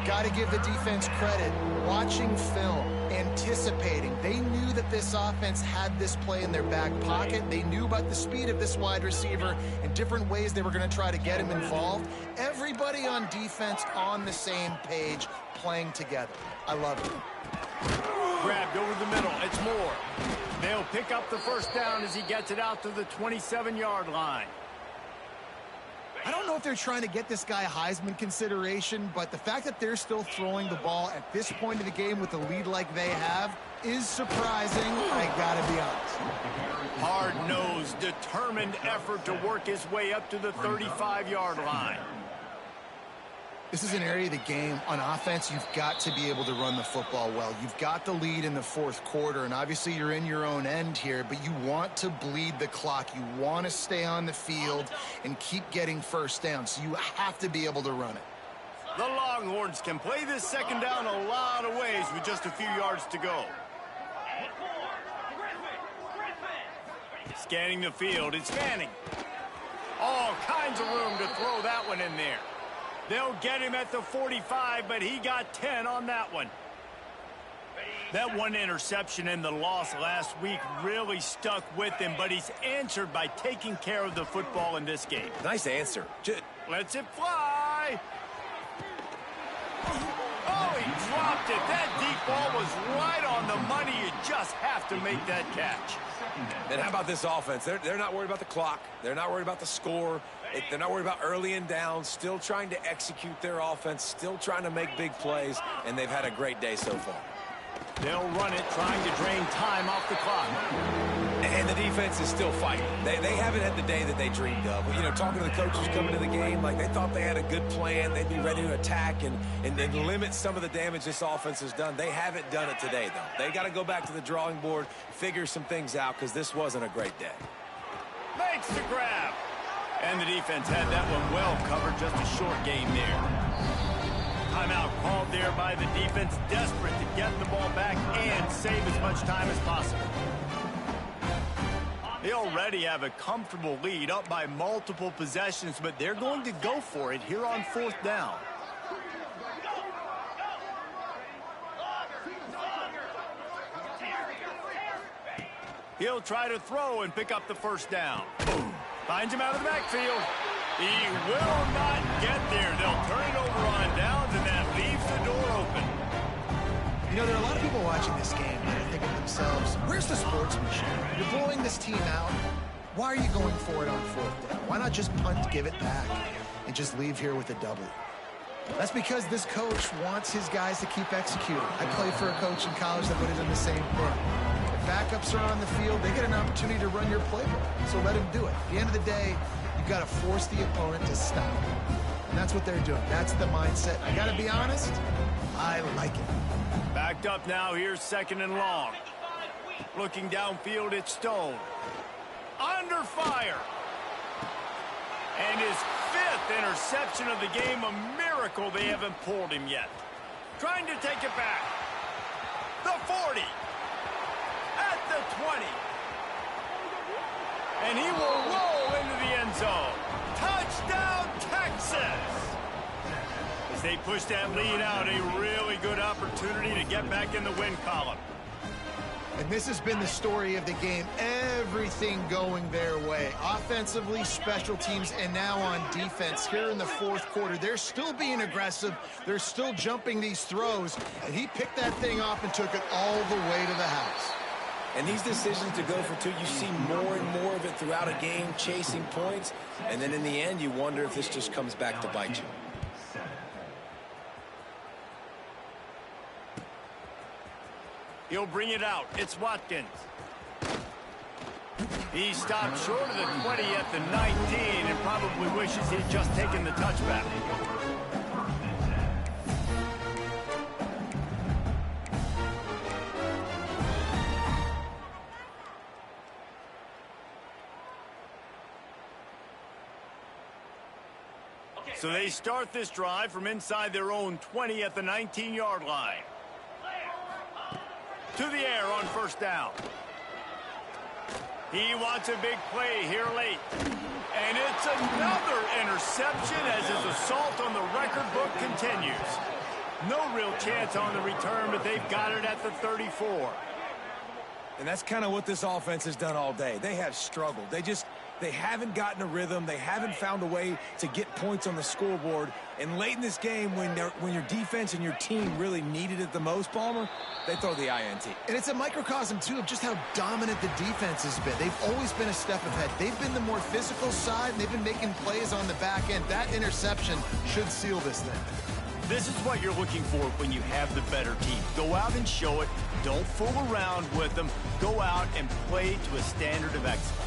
Got to give the defense credit. Watching film, anticipating. They knew that this offense had this play in their back pocket. They knew about the speed of this wide receiver and different ways they were going to try to get him involved. Everybody on defense on the same page, playing together. I love it. Grabbed over the middle. It's Moore. They'll pick up the 1st down as he gets it out to the 27-yard line. I don't know if they're trying to get this guy Heisman consideration, but the fact that they're still throwing the ball at this point of the game with a lead like they have is surprising, I gotta be honest. Hard-nosed, determined effort to work his way up to the 35-yard line. This is an area of the game on offense you've got to be able to run the football well. You've got the lead in the 4th quarter, and obviously you're in your own end here, but you want to bleed the clock. You want to stay on the field and keep getting 1st down, so you have to be able to run it. The Longhorns can play this 2nd down a lot of ways with just a few yards to go. Scanning the field, it's Manning. All kinds of room to throw that one in there. They'll get him at the 45, but he got 10 on that one. That one interception and the loss last week really stuck with him, but he's answered by taking care of the football in this game. Nice answer. Lets it fly. Oh, he dropped it. That deep ball was right on the money. You just have to make that catch. And how about this offense? They're not worried about the clock. They're not worried about the score. They're not worried about early and down. Still trying to execute their offense. Still trying to make big plays. And they've had a great day so far. They'll run it, trying to drain time off the clock. And the defense is still fighting. They haven't had the day that they dreamed of. You know, talking to the coaches coming to the game, like they thought they had a good plan. They'd be ready to attack and limit some of the damage this offense has done. They haven't done it today, though. They got to go back to the drawing board, figure some things out, because this wasn't a great day. Makes the grab. And the defense had that one well covered. Just a short game there. Timeout called there by the defense, desperate to get the ball back and save as much time as possible. They already have a comfortable lead, up by multiple possessions, but they're going to go for it here on 4th down. He'll try to throw and pick up the 1st down. Boom. Finds him out of the backfield. He will not get there. They'll turn it over on downs, and that leaves the door open. You know, there are a lot of people watching this game that are thinking to themselves, where's the sportsmanship? You're blowing this team out. Why are you going for it on 4th down? Why not just punt, give it back, and just leave here with a W? That's because this coach wants his guys to keep executing. I played for a coach in college that would have done the same thing. If backups are on the field, they get an opportunity to run your playbook, so let him do it. At the end of the day, you've got to force the opponent to stop. And that's what they're doing. That's the mindset. I got to be honest, I like it. Backed up now, here's 2nd and long. Looking downfield, it's Stone. Under fire. And his 5th interception of the game, a miracle they haven't pulled him yet. Trying to take it back. The 40. At the 20. And he will roll into the end zone. Touchdown, Texas! As they push that lead out, a really good opportunity to get back in the win column. And this has been the story of the game. Everything going their way. Offensively, special teams, and now on defense. Here in the 4th quarter, they're still being aggressive. They're still jumping these throws. And he picked that thing off and took it all the way to the house. And these decisions to go for 2, you see more and more of it throughout a game, chasing points. And then in the end, you wonder if this just comes back to bite you. He'll bring it out. It's Watkins. He stopped short of the 20 at the 19 and probably wishes he'd just taken the touchback. So they start this drive from inside their own 20 at the 19-yard line. To the air on 1st down. He wants a big play here late. And it's another interception as his assault on the record book continues. No real chance on the return, but they've got it at the 34. And that's kind of what this offense has done all day. They have struggled. They haven't gotten a rhythm. They haven't found a way to get points on the scoreboard. And late in this game, when your defense and your team really needed it the most, Palmer, they throw the INT. And it's a microcosm, too, of just how dominant the defense has been. They've always been a step ahead. They've been the more physical side, and they've been making plays on the back end. That interception should seal this thing. This is what you're looking for when you have the better team. Go out and show it. Don't fool around with them. Go out and play to a standard of excellence.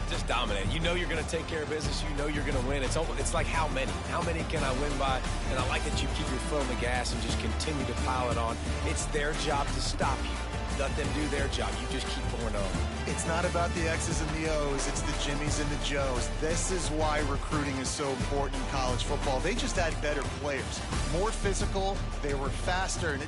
Just dominate. You know you're going to take care of business. You know you're going to win. It's like how many? How many can I win by? And I like that you keep your foot on the gas and just continue to pile it on. It's their job to stop you. Let them do their job. You just keep pouring on. It's not about the X's and the O's. It's the Jimmies and the Joes. This is why recruiting is so important in college football. They just had better players. More physical. They were faster. And